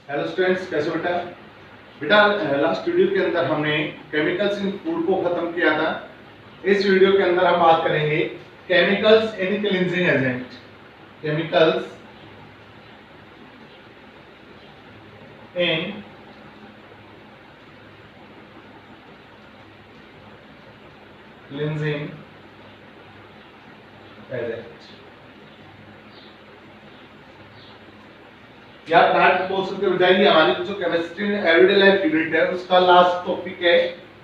Hello students, कैसे हो बेटा? बेटा, लास्ट वीडियो के अंदर हमने केमिकल्स इन फूड को खत्म किया था। इस वीडियो के अंदर हम बात करेंगे केमिकल्स इन क्लींजिंग एजेंट। केमिकल्स इन क्लींजिंग एजेंट या प्लांट बोल सकते हो। जाइए, हमारी जो केमिस्ट्री में एवरीडे लाइफ यूनिट है उसका लास्ट टॉपिक है,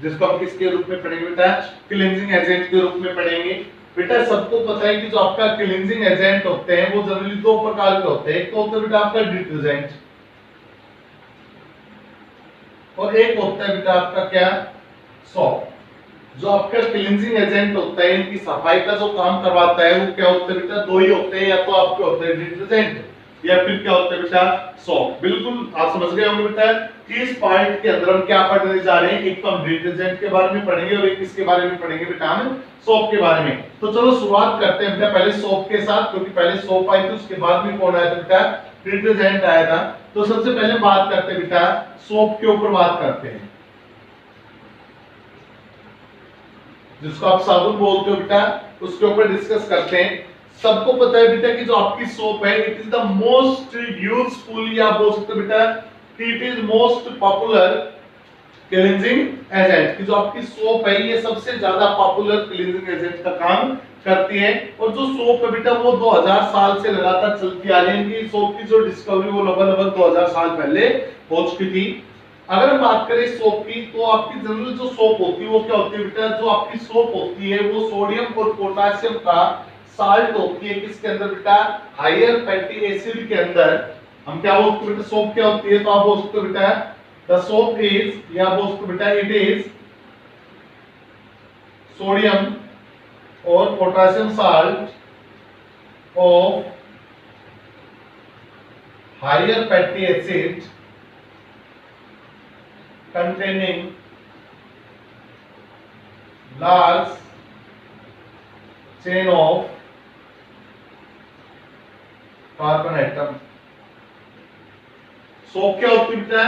जिसको हम किसके रूप में पढ़ेंगे बेटा? क्लींजिंग एजेंट के रूप में पढ़ेंगे। बेटा, सबको पता है कि जो आपका क्लींजिंग एजेंट होते हैं वो जनरली दो प्रकार के होते हैं। एक तो होता है बेटा आपका डिटर्जेंट, और एक होता है बेटा आपका क्या? सॉप। जो आपका क्लींजिंग एजेंट होता है, इनकी सफाई का जो काम करवाता है वो क्या होता है बेटा? दो ही होते हैं, या तो आपके होते हैं डिटर्जेंट या फिर क्या होता है बेटा? सॉप। बिल्कुल आप समझ गए होंगे बेटा कि इस पार्ट के अंदर हम क्या पढ़ने जा रहे हैं। एक तो हम डिटर्जेंट के बारे में पढ़ेंगे और एक किसके बारे में पढ़ेंगे बेटा? हम सोप के बारे में। तो चलो शुरुआत करते हैं बेटा पहले सोप के साथ, क्योंकि पहले सोप आई थी, उसके बाद में कौन आया था बेटा? डिटर्जेंट आया था। तो सबसे पहले बात करते हैं बेटा सोप के ऊपर बात करते हैं, जिसको आप साबुन बोलते हो बेटा, उसके ऊपर डिस्कस करते हैं। सबको पता है बेटा कि जो आपकी सोप है it is the most useful, या बोल सकते हो बेटा कि it is most popular cleansing agent. की जो आपकी सोप है ये सबसे ज्यादा पॉपुलर क्लींजिंग एजेंट का काम करती है। और जो सोप है बेटा वो 2000 साल से लगातार चलती आ रही है। इनकी सोप की जो डिस्कवरी वो लगभग 2000 साल पहले हो चुकी थी। अगर हम बात करें सोप की, तो आपकी जनरल जो सोप होती है वो क्या होती है बेटा? जो आपकी सोप होती है वो सोडियम और पोटेशियम का साल्ट होती है। किसके अंदर बेटा? हायर फैटी एसिड के अंदर। हम क्या बोलते हैं बेटा? सोप क्या होती है? तो आप बोल सकते हो बेटा द सोप इज, या बोल सकते हो बेटा इट इज सोडियम और potassium salt of higher fatty acid containing large chain of carbon atom। Soap क्या होती है बेटा?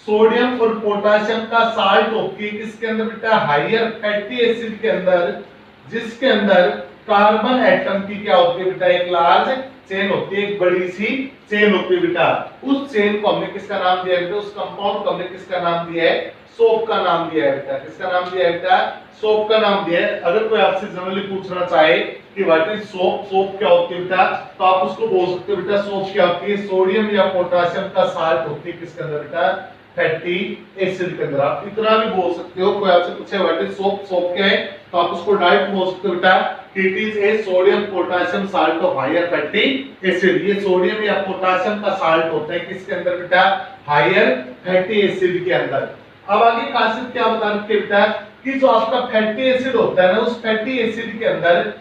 सोडियम और पोटेशियम का साल्ट होती है। किसके अंदर बेटा? हायर फैटी एसिड के अंदर, जिसके अंदर कार्बन एटम की क्या होती है बेटा? एक लार्ज चेन होती है, एक बड़ी सी चेन होती है बेटा। उस चेन को हमने किसका नाम दिया है बेटा? उस कंपाउंड को हमने किसका नाम दिया है? सोप का नाम दिया है बेटा। किसका नाम दिया है बेटा? सोप का नाम दिया है। अगर कोई आपसे जनरली पूछना चाहे कि व्हाट इज सोप, सोप क्या होती है बेटा, तो आप उसको बोल सकते हो बेटा सोप क्या होती है? सोडियम या पोटेशियम का साल्ट होती है। किसके अंदर बेटा? फैटी एसिड के अंदर। आप इतना भी बोल सकते हो। कोई आपसे पूछे व्हाट इज सोप, सोप क्या है, तो आप उसको डायरेक्ट बोल सकते हो बेटा it is a sodium potassium salt of higher fatty acid. ये सोडियम या पोटेशियम का साल्ट होता है किसके अंदर बेटा? हायर फैटी एसिड के अंदर। अब आगे खासियत क्या बता रखी है बेटा कि जो आपका फैटी एसिड होता है ना, उस फैटी एसिड के अंदर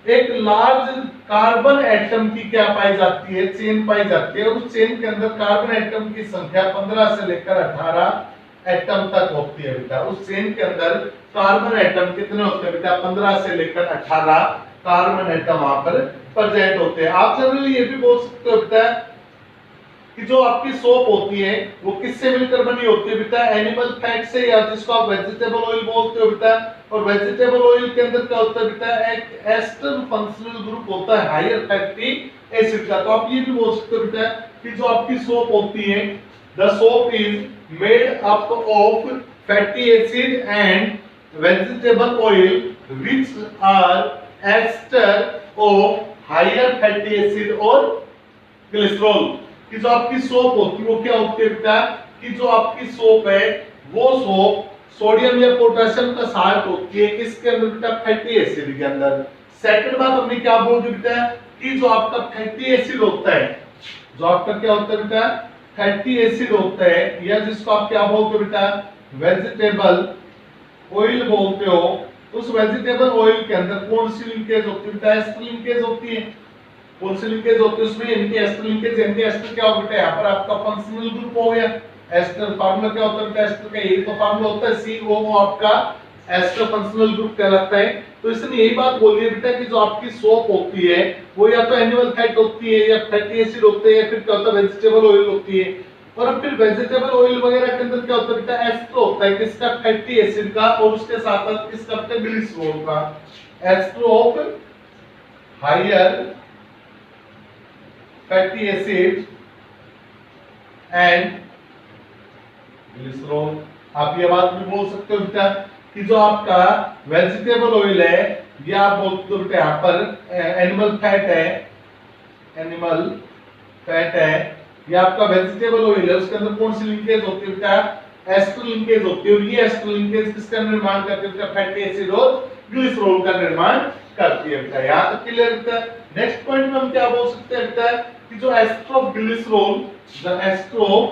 एक लार्ज कार्बन एटम की क्या पाई जाती है? चेन पाई जाती है। और उस चेन के अंदर कार्बन एटम की संख्या 15 से लेकर 18 एटम तक होती है बेटा। उस चेन के अंदर कार्बन एटम कितने होते हैं बेटा? 15 से लेकर 18 कार्बन एटम वहां पर प्रेजेंट होते हैं। आप जनरली ये भी बोल सकते हो बेटा कि जो आपकी सोप होती है वो किससे मिलकर बनी होती है बेटा? एनिमल फैट से, या जिसको आप वेजिटेबल ऑयल बोलते हो बेटा। और वेजिटेबल ऑयल के अंदर क्या होता है बेटा? एक एस्टर फंक्शनल ग्रुप होता है हायर फैटी एसिड का। तो आप ये भी बोल सकते हो बेटा कि जो आपकी सोप होती है, the soap is made up of fatty acid and vegetable oil which are ester of higher fatty acid और कोलेस्ट्रॉल। कि जो आपकी सोप होती है वो क्या होती है बेटा? कि जो आपकी सोप है वो सोप सोडियम या पोटेशियम का साल्ट होती है। किसके अंदर बेटा? फैटी एसिड के अंदर। सेकंड बात हमने क्या बोल दी बेटा कि जो आपका फैटी एसिड होता है, जो आपका क्या होता है बेटा? फैटी एसिड होता है, या जिसको आप क्या बोलते हो बेटा? वेजिटेबल ऑयल बोलते हो। उस वेजिटेबल ऑयल के अंदर कौन सी लिंकेज होती है बेटा? एस्टर लिंकेज होती है। कौन सी लिंकेज होती है उसमें? इनकी एस्टर लिंकेज। इनकी एस्टर क्या हो बेटा? यहाँ पर आपका फंक्शनल ग्रुप हो गया। एस्टर फार्मूला क्या होता है बेटा? एस्टर का यही तो फार्मूला होता है, COO आपका एस्टर फंक्शनल ग्रुप कहलाता है। तो इसने यही बात बोली है बेटा कि जो आपकी सोप होती है वो या तो एनिमल फैट होती है, या फैटी एसिड होते हैं, या फिर क्या होता है? वेजिटेबल ऑयल होती है। और अब फिर वेजिटेबल ऑयल वगैरह के अंदर क्या होता है बेटा, एस्ट्रो होता है किसका, फैटी एसिड का, और उसके साथ साथ किसका होता है, ग्लिसरॉल का। Ester of higher fatty acid and glycerol. आप ये बात भी बोल सकते हो बेटा कि जो आपका वेजिटेबल ऑयल है, या आप बोलते हो बेटा यहाँ पर एनिमल फैट है, एनिमल फैट है, ये आपका वेजिटेबल ऑयल है, उसके अंदर कौन सी लिंकेज होती है बेटा, एस्टर लिंकेज होती है, और ये एस्टर लिंकेज किसका निर्माण करती है बेटा, फैटी एसिड और ग्लिसरॉल का निर्माण करती है बेटा। यहाँ तक क्लियर बेटा। नेक्स्ट पॉइंट में हम क्या बोल सकते हैं बेटा कि जो ester of glycerol, the ester of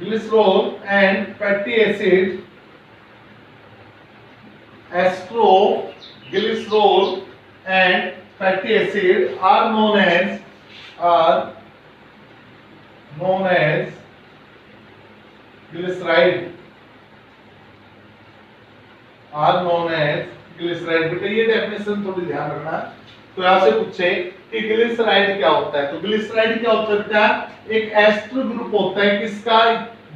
glycerol and fatty acid, glycerol and fatty acid are known as glyceride, बेटा ये डेफिनेशन थोड़ी ध्यान रखना। तो यहाँ से पूछे कि ग्लिसराइड क्या होता है, तो ग्लिसराइड क्या होता है बेटा, एक एस्टर ग्रुप होता है किसका,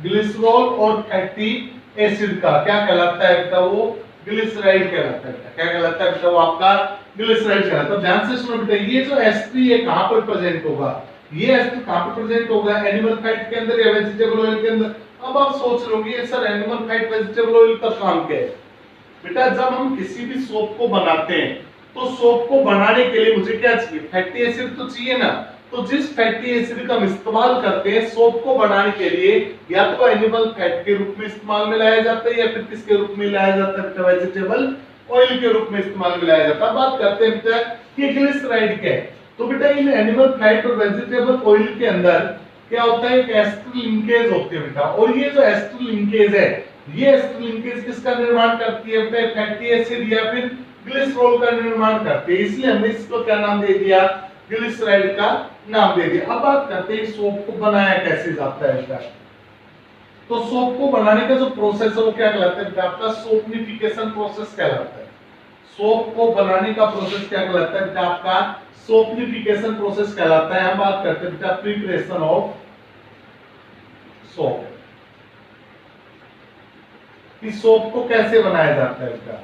ग्लिसरॉल और फैटी एसिड का, क्या कहलाता है बेटा, वो ग्लिसराइड कहलाता है बेटा। क्या कहलाता है बेटा, वो आपका ग्लिसराइड कहलाता है। ध्यान से सुनो बेटा, ये जो एस्टर ये कहां पर प्रेजेंट होगा, ये एस्टर कहां पर प्रेजेंट होगा, एनिमल फैट के अंदर या वेजिटेबल ऑयल के अंदर। अब आप सोच रहे होंगे sir animal fat vegetable oil का काम क्या है बेटा, जब हम किसी भी सोप को बनाते हैं तो सोप को बनाने के लिए मुझे क्या चाहिए, फैटी एसिड तो चाहिए ना। तो जिस फैटी एसिड का हम इस्तेमाल करते हैं सोप को बनाने के लिए, या तो एनिमल फैट के रूप में इस्तेमाल में लाया जाता है, या फिर किसके रूप में लाया जाता है बेटा, वेजिटेबल ऑयल के रूप में इस्तेमाल में लाया जाता है। बात करते हैं बेटा कि ग्लिसराइड क्या है। तो बेटा इन एनिमल फैट और वेजिटेबल ऑयल के अंदर क्या होता है, एक एस्टर लिंकेज होती है बेटा, और ये जो एस्टर लिंकेज है, ये एस्टर लिंकेज किसका निर्माण करती है बेटा, फैटी एसिड या फिर ग्लिसरॉल का निर्माण करते हैं, इसलिए हमने इसको क्या नाम दे दिया, ग्लिसराइड का नाम दे दिया। अब बात करते हैं सोप को बनाया कैसे जाता है बेटा। तो सोप को बनाने का जो प्रोसेस है वो क्या कहलाता है बेटा, आपका सोपनिफिकेशन प्रोसेस कहलाता है। सोप को बनाने का प्रोसेस क्या कहलाता है बेटा, आपका सोपनिफिकेशन प्रोसेस कहलाता है। हम बात करते हैं बेटा प्रिपरेशन ऑफ सोप, कि सोप को कैसे बनाया जाता है बेटा।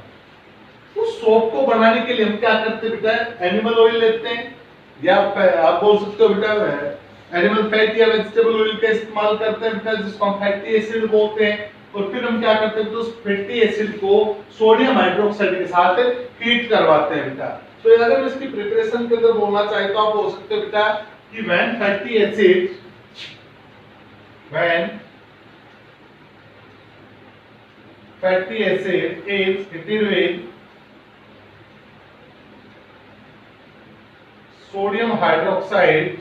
तो सोप को बनाने के लिए हम क्या करते हैं बेटा, एनिमल ऑयल लेते हैं, या आप बोल सकते हो बेटा एनिमल फैट या वेजिटेबल ऑयल का इस्तेमाल करते हैं बेटा, जिसको हम फैटी एसिड बोलते हैं। और फिर हम क्या करते हैं तो उस फैटी एसिड को सोडियम हाइड्रोक्साइड के साथ हीट करवाते हैं बेटा। तो अगर इसकी प्रिपरेशन के अंदर बोलना चाहे तो आप बोल सकते हो बेटा कि when fatty acid is heated with sodium hydroxide,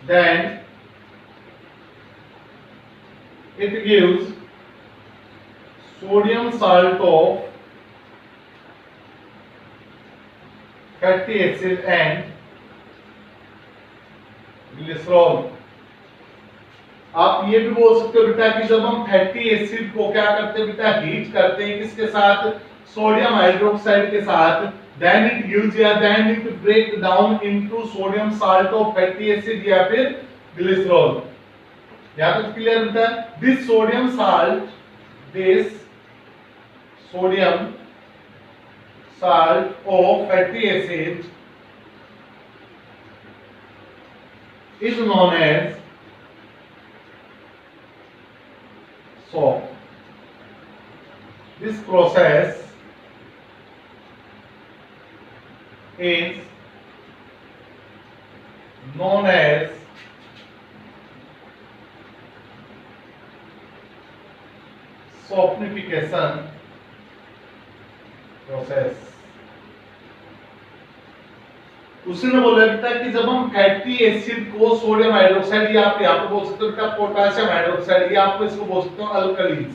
then it gives sodium salt of fatty acid and glycerol. आप ये भी बोल सकते हो बेटा कि जब हम फैटी एसिड को क्या करते हैं बेटा, हीट करते हैं किसके साथ, सोडियम हाइड्रोक्साइड के साथ, then it gives या then it break down into sodium salt of fatty acid या फिर ग्लिसरॉल। यहाँ तक क्लियर बेटा। this sodium salt of fatty acid is known as soap. This process is known as soponification process। उसने बोला बेटा कि जब हम फैटी एसिड को सोडियम हाइड्रोक्साइड या आप यहाँ पे बोल सकते हो बेटा पोटेशियम हाइड्रोक्साइड या आप इसको बोल सकते हो अल्कलीज,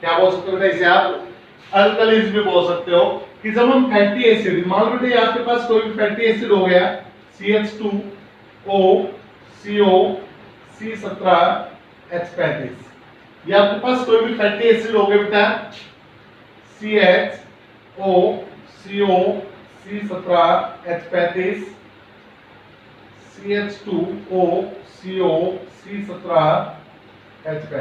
क्या बोल सकते हो बेटा इसे आप अल्कलीज भी बोल सकते हो। कि जब हम फैटी एसिड, मान लो बेटा आपके पास कोई भी फैटी एसिड हो गया CH2O CO C17H35, ये आपके पास कोई भी फैटी एसिड हो गया बेटा, CHO CO C17H35 CH2O CO C17H35,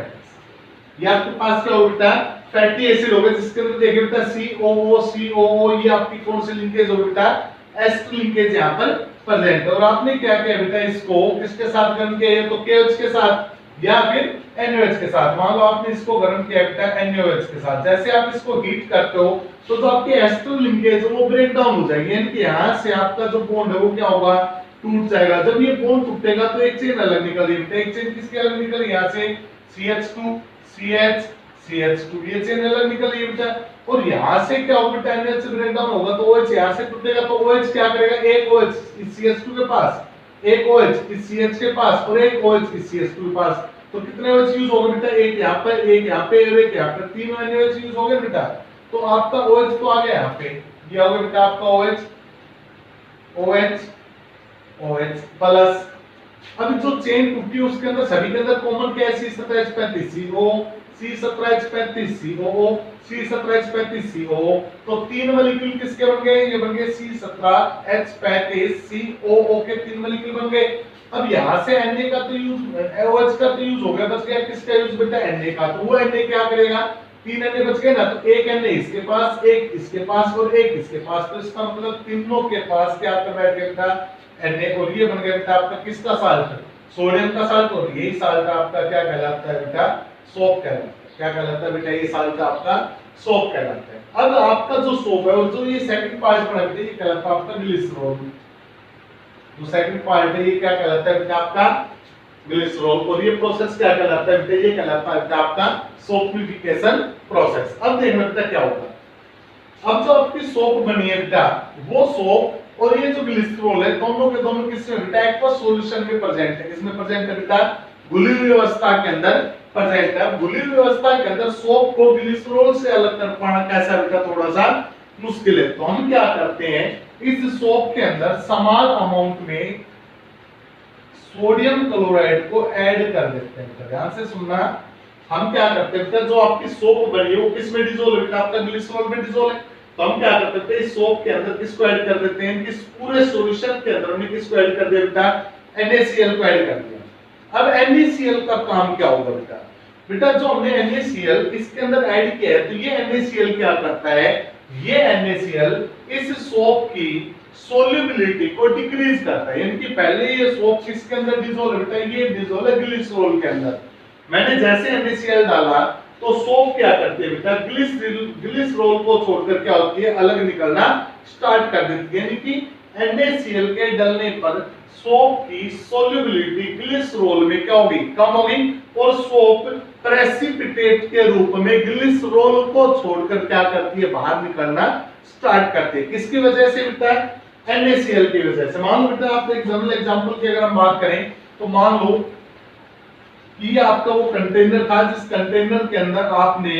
ये आपके पास क्या हो बेटा फैटी एसिड हो गया, जिसके अंदर देखिए बेटा COO ये आपकी कौन सी लिंकेज हो बेटा, S2 लिंकेज यहाँ पर प्रेजेंट है। और आपने क्या किया बेटा, इसको किसके साथ गर्म किया है, तो KOH के साथ या फिर NaOH के साथ। मान लो आपने इसको गर्म किया बेटा NaOH के साथ, जैसे आप इसको हीट करते हो तो जो आपकी S2 लिंकेज वो ब्रेक डाउन हो जाएगी, यानी कि यहाँ से आपका जो बॉन्ड है वो क्या होगा, टूट जाएगा। जब ये बॉन्ड टूटेगा तो एक चेन अलग निकल रही है, एक चेन किसकी अलग निकल रही है, यहाँ से CH2 CH CH2 ये चेन अलग निकल रही है बेटा। और यहाँ से क्या होगा बेटा, NaOH से ब्रेक डाउन होगा तो OH यहाँ से टूटेगा, तो OH क्या करेगा, एक OH इस CH2 के पास, एक OH इस CH के पास और एक OH इस CH2 के पास। तो कितने OH यूज हो गए बेटा, एक यहाँ पर, एक यहाँ पे और एक यहाँ पे, तीन NaOH यूज हो गए बेटा। तो आपका OH तो आ गया यहाँ पे, ये हो गया बेटा आपका OH OH OH प्लस। अब जो चेन टूटी है उसके अंदर सभी के अंदर कॉमन क्या है, C17H35 CO C17H35 COO C17H35 COO। तो तीन मॉलिक्यूल किसके बन गए, ये बन गए C17H35 COO के तीन मॉलिक्यूल बन गए। अब यहाँ से Na का तो यूज, OH का तो यूज हो गया, बच गया किसका यूज बेटा, Na का। तो वो Na क्या करेगा, तीन Na बच गए ना, तो एक Na इसके पास, एक इसके पास और एक इसके पास, तो इसका मतलब तीनों के पास क्या कर बैठ गया बेटा Na, और ये बन गया बेटा आपका किसका साल्ट, सोडियम का साल्ट। और यही साल्ट आपका क्या कहलाता है बेटा, सोप कहलाता है। क्या कहलाता है बेटा, ये साल्ट आपका सोप कहलाता है। अब आपका जो सोप है और जो ये सेकंड पार्ट बना बेटा, ये कहलाता है आपका ग्लिसरॉल। जो सेकंड पार्ट है ये क्या कहलाता है बेटा, आपका ग्लिसरॉल। और ये प्रोसेस क्या कहलाता है बेटा, ये कहलाता है बेटा आपका सोपिफिकेशन प्रोसेस। अब देखना बेटा क्या होगा, अब जो आपकी सोप बनी है बेटा, वो सोप और ये जो ग्लिसरॉल है, दोनों के दोनों किसमें बेटा, एक्वस सॉल्यूशन में प्रेजेंट है। इसमें प्रेजेंट है बेटा, घुली हुई अवस्था के अंदर प्रेजेंट है। घुली हुई अवस्था के अंदर सोप को ग्लिसरॉल से अलग कर पाना कैसा बेटा, थोड़ा सा मुश्किल है। तो हम क्या करते हैं, इस सोप के अंदर समान अमाउंट में सोडियम क्लोराइड को ऐड कर देते हैं। ध्यान से सुनना, हम क्या करते हैं, जो आपकी सोप बनी है वो किसमें डिसॉल्व है बेटा, आपका ग्लिसरॉल में डिसॉल्व है। तो हम क्या करते हैं, इस सोप के अंदर किसको ऐड कर देते हैं, इस पूरे सॉल्यूशन के अंदर हमने किसको ऐड कर दिया बेटा, NaCl को ऐड कर दिया। अब NaCl का काम क्या होगा बेटा, बेटा जो हमने NaCl इसके अंदर ऐड किया है, तो ये NaCl क्या करता है, ये NaCl इस सोप की सोल्युबिलिटी को डिक्रीज करता है। यानी कि पहले ये सोप किसके अंदर डिसॉल्व होता है, ये डिसॉल्व है ग्लिसरॉल के अंदर। मैंने जैसे NaCl डाला तो सोप क्या करते हैं बेटा, ग्लिसरॉल को छोड़कर क्या होती है, अलग निकलना स्टार्ट कर देती है। यानी कि NaCl के डलने पर सोप की सोल्युबिलिटी ग्लिसरॉल में क्या होगी, कम होगी, और सोप प्रेसिपिटेट के रूप में ग्लिसरॉल को छोड़कर क्या करती है, बाहर निकलना स्टार्ट करती है। किसकी वजह से बेटा, NaCl की वजह से। मान लो बेटा आप एक जनरल एग्जांपल की अगर हम बात करें, तो मान लो कि आपका वो कंटेनर था, जिस कंटेनर के अंदर आपने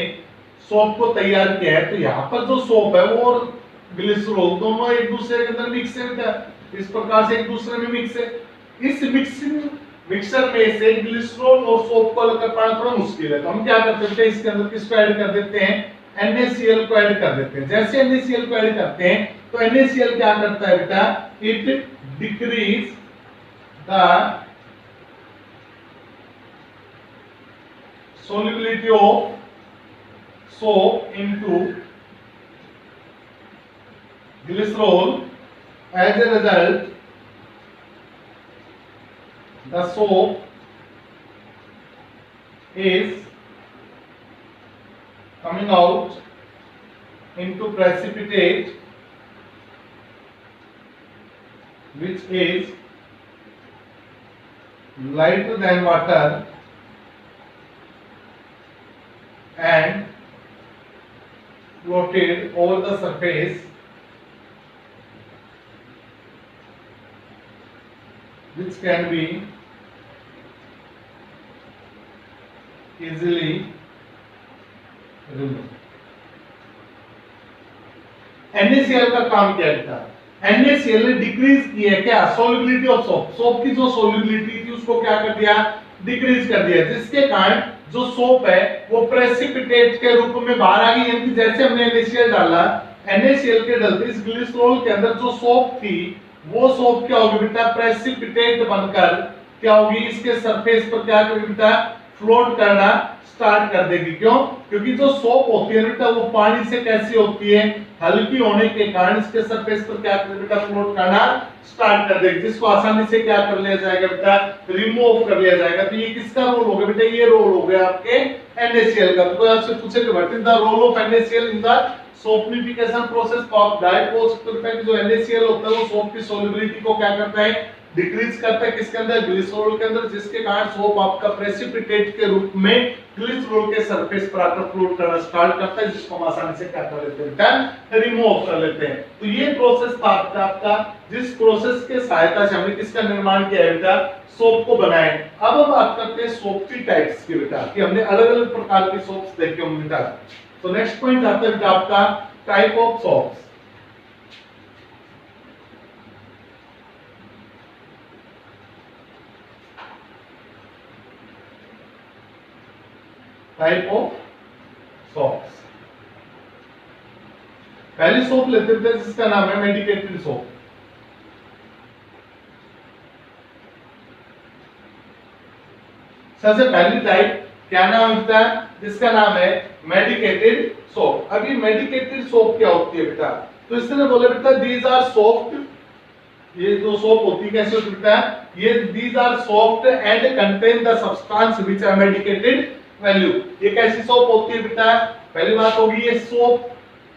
सोप को तैयार किया है। तो यहाँ पर जो सोप है वो और ग्लिसरॉल दोनों एक दूसरे के अंदर मिक्स है बेटा, इस प्रकार से एक दूसरे में मिक्स है। इस मिक्सर में से ग्लिसरॉल और सोप को अलग कर पाना थोड़ा मुश्किल है। तो हम क्या करते हैं, इसके अंदर किसको ऐड कर देते हैं, NaCl को ऐड कर देते हैं। जैसे NaCl को ऐड करते हैं तो NaCl क्या करता है बेटा, it decrease the solubility of soap into glycerol. As a result, the soap is coming out into precipitate, which is lighter than water and floated over the surface, which can be easily removed. NaCl का काम क्या था, NaCl ने decrease किया क्या, solubility of soap. Soap की जो solubility थी उसको क्या कर दिया, डिक्रीज कर दिया, जिसके कारण जो सोप है वो प्रेसिपिटेट के रूप में बाहर आ गई। यानी जैसे हमने NaCl डाला, NaCl के डलते इस ग्लिसरॉल के अंदर जो सोप थी वो सोप क्या होगी बेटा, प्रेसिपिटेट बनकर क्या होगी, इसके सरफेस पर क्या करेगी बेटा, फ्लोट करना स्टार्ट कर देगी। क्यों? क्योंकि जो सोप होती है बेटा वो पानी से कैसी होती है, हल्की होने के कारण इसके सरफेस पर क्या करेगी बेटा, फ्लोट करना स्टार्ट कर देगी, जिसको आसानी से क्या कर लिया जाएगा बेटा, रिमूव कर लिया जाएगा। तो ये किसका रोल हो गया बेटा, ये रोल हो गया आपके NaCl का। तो कोई आपसे पूछे कि what is the role of NaCl in the saponification process, तो आप डायरेक्ट बोल सकते हो कि जो NaCl होता है वो सोप की सोल्युबिलिटी को क्या करता है, डिक्रीज करता है। किसके अंदर, ग्लिसरॉल के अंदर, जिसके कारण सोप आपका प्रेसिपिटेट के रूप में ग्लिसरॉल के सरफेस पर आकर फ्लोट करना स्टार्ट करता है, जिसको हम आसानी से क्या कर लेते हैं, रिमूव कर लेते हैं। तो ये प्रोसेस था आपका, जिस प्रोसेस के सहायता से हमने किसका निर्माण किया है बेटा, सोप को बनाए। अब हम बात करते हैं सोप की टाइप्स की बेटा, कि हमने अलग-अलग प्रकार की सोप्स देखे होंगे बेटा। तो नेक्स्ट पॉइंट आता है बेटा आपका type of soaps. Type of soaps. पहली सोप लेते हैं जिसका नाम है मेडिकेटेड सोप। सबसे पहली टाइप क्या नाम होता है, जिसका नाम है मेडिकेटेड सोप। अभी मेडिकेटेड सोप क्या होती है बेटा, तो इसने बोले बेटा दीज आर सॉफ्ट, ये जो सोप होती है कैसे होती है बेटा, ये these are soft and contain the substance which are medicated value. ये कैसी सोप होती है बेटा, पहली बात होगी ये सोप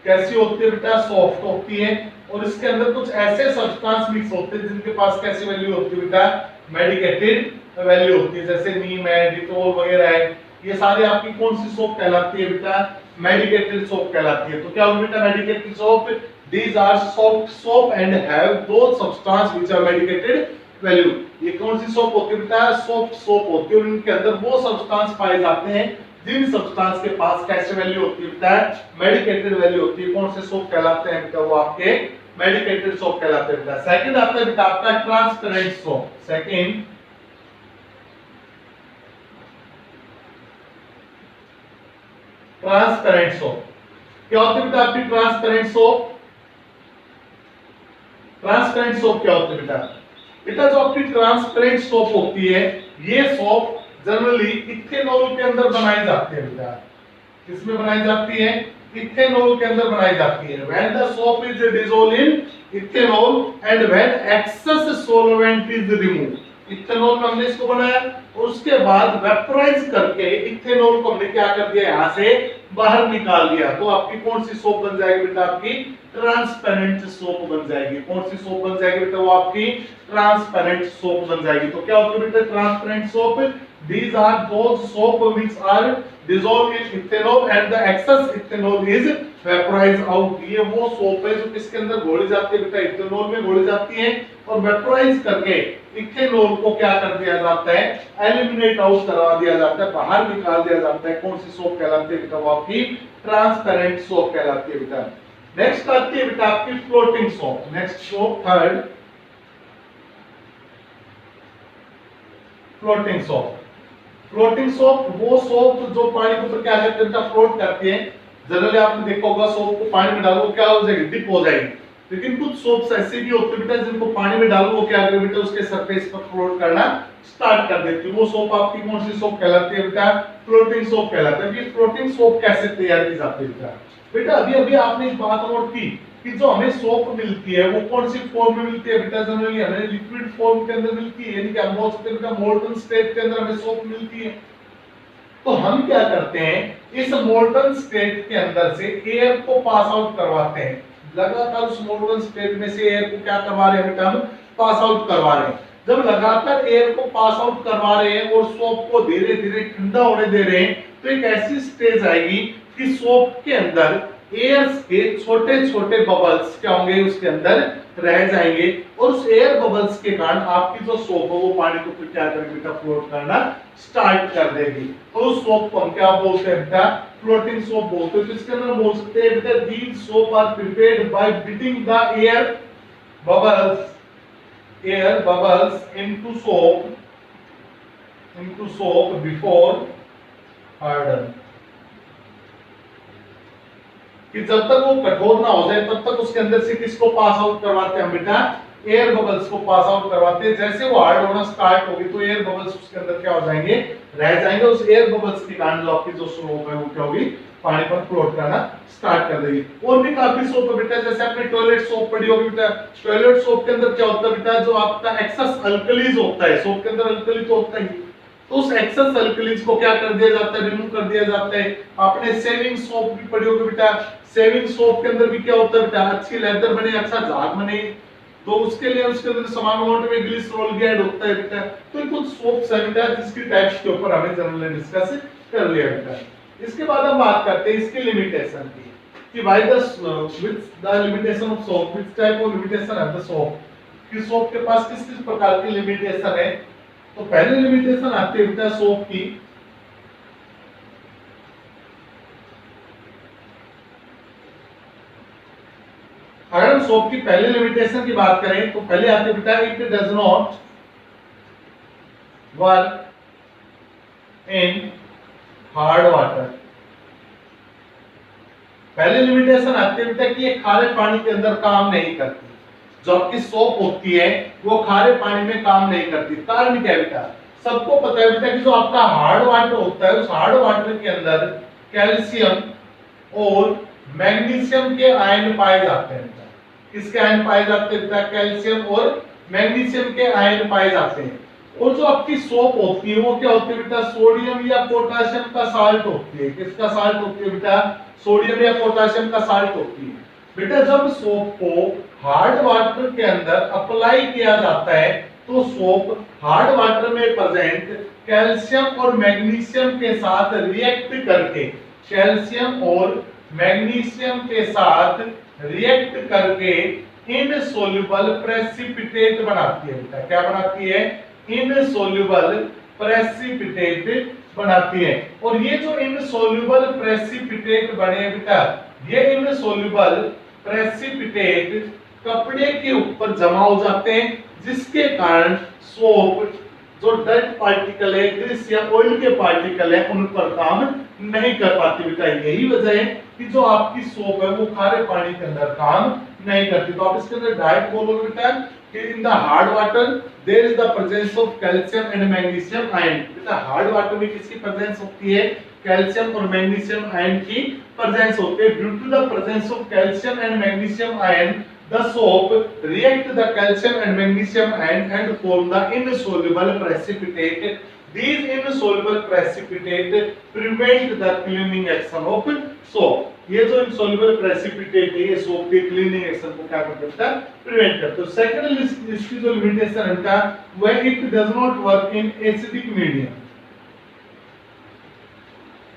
कैसी होती है बेटा, सॉफ्ट होती है, और इसके अंदर कुछ ऐसे सब्सटेंस मिक्स होते हैं जिनके पास कैसी वैल्यू होती है बेटा, मेडिकेटेड वैल्यू होती है, जैसे नीम है, डिटोल वगैरह है। ये सारी आपकी कौन सी सोप कहलाती है बेटा, मेडिकेटेड सोप कहलाती है। तो क्या होगी बेटा, medicated soap, these are soft soap and have those substance which are medicated value। ये कौन सी सोप होती है बेटा, सॉफ्ट सोप होती है, और इनके अंदर वो सब्सटेंस पाए जाते हैं जिन सब्सटेंस के पास कैसे वैल्यू होती है बेटा, मेडिकेटेड वैल्यू होती है। कौन से सोप कहलाते हैं बेटा, वो आपके मेडिकेटेड सोप कहलाते हैं बेटा। सेकंड आता है बेटा आपका transparent soap. Second transparent soap क्या होती है बेटा आपकी, ट्रांसपेरेंट सोप। ट्रांसपेरेंट सोप क्या होती है बेटा, बेटा जो आपकी ट्रांसपेरेंट सोप होती है, ये सोप जनरली इथेनॉल के अंदर बनाई जाती है बेटा। किसमें बनाई जाती है, इथेनॉल के अंदर बनाई जाती है। When the soap is dissolved in ethanol and when excess solvent is removed. Ethanol में हमने इसको बनाया और उसके बाद वेपोराइज करके इथेनॉल को हमने क्या कर दिया, यहां से बाहर निकाल दिया। तो आपकी कौन सी सोप बन जाएगी बेटा, आपकी ट्रांसपेरेंट सोप बन जाएगी। कौन सी सोप बन जाएगी बेटा, वो आपकी ट्रांसपेरेंट सोप बन जाएगी। तो क्या होती है बेटा transparent soap, these are those soap which are dissolved in ethanol and the excess ethanol is vaporized out। ये वो सोप है जो किसके अंदर घोली जाती है बेटा, इथेनॉल में घोली जाती है, और वेपोराइज करके इथेनॉल को क्या कर दिया जाता है, एलिमिनेट आउट करवा दिया जाता है, बाहर निकाल दिया जाता है। कौन सी सोप कहलाती है बेटा, वो आपकी ट्रांसपेरेंट सोप कहलाती है बेटा। नेक्स्ट आती है बेटा आपकी floating soap. Next soap third floating soap. Floating soap वो सोप जो पानी के ऊपर क्या करते हैं, फ्लोट करती है। जनरली आपने देखा होगा सोप को पानी में डालो क्या हो जाएगी, डिप हो जाएगी। लेकिन कुछ सोप्स ऐसे भी होते हैं बेटा जिनको पानी में डालो वो क्या करें बेटा, उसके सरफेस पर फ्लोट करना स्टार्ट कर देती है। वो सोप आपकी कौन सी सोप कहलाती है बेटा, फ्लोटिंग सोप कहलाती है। ये फ्लोटिंग सोप कैसे तैयार की जाती है बेटा, बेटा अभी अभी आपने एक बात नोट की कि जो हमें सोप मिलती है वो कौन सी फॉर्म में मिलती है बेटा, जनरली हमें लिक्विड फॉर्म के अंदर मिलती है, यानी कि हम बोल सकते हैं बेटा मोल्टन स्टेट के अंदर हमें सोप मिलती है। तो हम क्या करते हैं, इस मोल्टन स्टेट के अंदर से एयर को पास आउट करवाते हैं। लगातार उस मोल्टन स्टेट में से एयर को क्या करवा रहे हैं बेटा, हम पास आउट करवा रहे हैं। जब लगातार एयर को पास आउट करवा रहे हैं और सोप को धीरे धीरे ठंडा होने दे रहे हैं, तो एक ऐसी स्टेज आएगी कि सोप के अंदर एयर के छोटे छोटे बबल्स क्या होंगे, उसके अंदर रह जाएंगे, और उस एयर बबल्स के कारण आपकी जो सोप है वो पानी को फिर क्या करेगी बेटा, फ्लोट करना स्टार्ट कर देगी। तो उस सोप को हम क्या बोलते हैं बेटा, फ्लोटिंग सोप बोलते हैं। तो इसके अंदर बोल सकते हैं बेटा these soap are prepared by beating the air bubbles into soap into soap before harden, कि जब तक वो कठोर ना हो जाए तब तक उसके अंदर से किसको पास आउट करवाते हैं बेटा, एयर बबल्स को पास आउट करवाते हैं। जैसे वो हार्ड होना स्टार्ट होगी तो एयर बबल्स उसके अंदर क्या हो जाएंगे, रह जाएंगे। उस एयर बबल्स के कारण जो आपकी जो सोप है वो क्या होगी, पानी पर फ्लोट करना स्टार्ट कर देगी। और भी काफी सोप है बेटा, जैसे आपने टॉयलेट सोप पढ़ी होगी बेटा। टॉयलेट सोप के अंदर क्या होता है बेटा, जो आपका एक्सेस अल्कलीज होता है, सोप के अंदर अल्कली तो होता ही, तो उस एक्सेस अल्कलीज को क्या कर दिया जाता है, रिमूव कर दिया जाता है। आपने सेविंग सोप भी पढ़ी होगी बेटा। सेविंग सोप के अंदर भी क्या होता है बेटा, अच्छी लेदर बने, अच्छा झाग बने, तो उसके लिए उसके अंदर समान अमाउंट में ग्लिसरॉल भी ऐड होता है बेटा। तो कुछ सोप्स है बेटा जिसकी टाइप्स के ऊपर हमें जनरली डिस्कस कर लिया बेटा। इसके बाद हम बात करते हैं इसके लिमिटेशन की, कि why the which the limitation of soap, which type of limitation है द सोप, कि सोप के पास किस किस प्रकार की लिमिटेशन है। तो पहली लिमिटेशन आती है बेटा सोप की, अगर हम सोप की पहली लिमिटेशन की बात करें तो पहले आते बेटा it does not work in hard water. पहली लिमिटेशन आती है बेटा कि ये खारे पानी के अंदर काम नहीं करती। जो आपकी सोप होती है वो खारे पानी में काम नहीं करती। कारण क्या है बेटा, सबको पता है बेटा कि जो आपका हार्ड वाटर होता है उस हार्ड वाटर के अंदर कैल्शियम और मैग्नीशियम के आयन पाए जाते हैं। किसके आयन पाए जाते हैं बेटा, कैल्शियम और मैग्नीशियम के आयन पाए जाते हैं। और जो आपकी सोप होती है वो क्या होती है बेटा, सोडियम या पोटेशियम का साल्ट होती है। किसका साल्ट होती है बेटा, सोडियम या पोटेशियम का साल्ट होती है। बेटा जब सोप को हार्ड वाटर के अंदर अप्लाई किया जाता है तो सोप हार्ड वाटर में प्रेजेंट कैल्शियम और मैग्नीशियम के साथ रिएक्ट करके, कैल्शियम और मैग्नीशियम के साथ रिएक्ट करके इनसोल्यूबल प्रेसिपिटेट बनाती है बेटा। क्या बनाती है, इनसोल्यूबल प्रेसिपिटेट बनाती है। और ये जो इनसोल्यूबल प्रेसिपिटेट बने बेटा, ये इनसोल्यूबल प्रेसिपिटेट कपड़े के ऊपर जमा हो जाते हैं, जिसके कारण सोप जो डर्ट पार्टिकल है, ग्रीस या ऑयल के पार्टिकल है, उन पर काम नहीं कर पाती बेटा। यही वजह है कि जो आपकी सोप है वो खारे पानी के अंदर काम नहीं करती। तो आप इसके अंदर डायरेक्ट बोलोगे बेटा कि in the hard water there is the presence of calcium and magnesium ion. बेटा हार्ड वाटर में किसकी प्रेजेंस होती है, कैल्शियम और मैग्नीशियम आयन की प्रेजेंस होती है। Due to the presence of calcium and magnesium ion the soap react the calcium and magnesium ion and form the insoluble precipitate. These insoluble precipitate prevent the cleaning action of soap. ये जो insoluble precipitate है ये soap के cleaning action को क्या करता है, prevent करता है। सेकंड इसकी जो limitation है बेटा, when it does not work in acidic medium,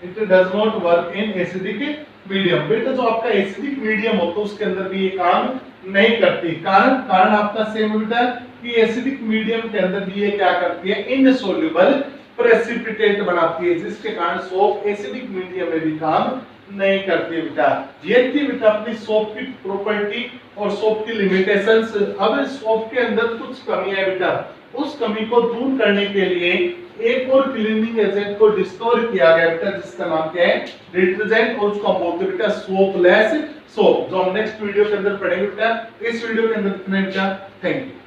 it does not work in acidic medium। बेटा जो आपका एसिडिक मीडियम होता है उसके अंदर भी ये काम नहीं करती। कारण आपका सेम बेटा कि एसिडिक मीडियम के अंदर भी ये क्या करती है, इनसोल्यूबल प्रेसिपिटेट बनाती है, जिसके कारण सोप एसिडिक मीडियम में भी काम नहीं करती है बेटा। ये थी बेटा अपनी सोप की प्रॉपर्टी और सोप की लिमिटेशंस। अब सोप के अंदर कुछ कमी है बेटा, उस कमी को दूर करने के लिए एक और क्लीनिंग एजेंट को डिस्कवर किया गया बेटा, जिसका नाम क्या है, डिटर्जेंट, और उसको हम बोलते हैं बेटा सोपलेस सोप, जो हम नेक्स्ट वीडियो के अंदर पढ़ेंगे बेटा। इस वीडियो के अंदर इतना बेटा, थैंक यू।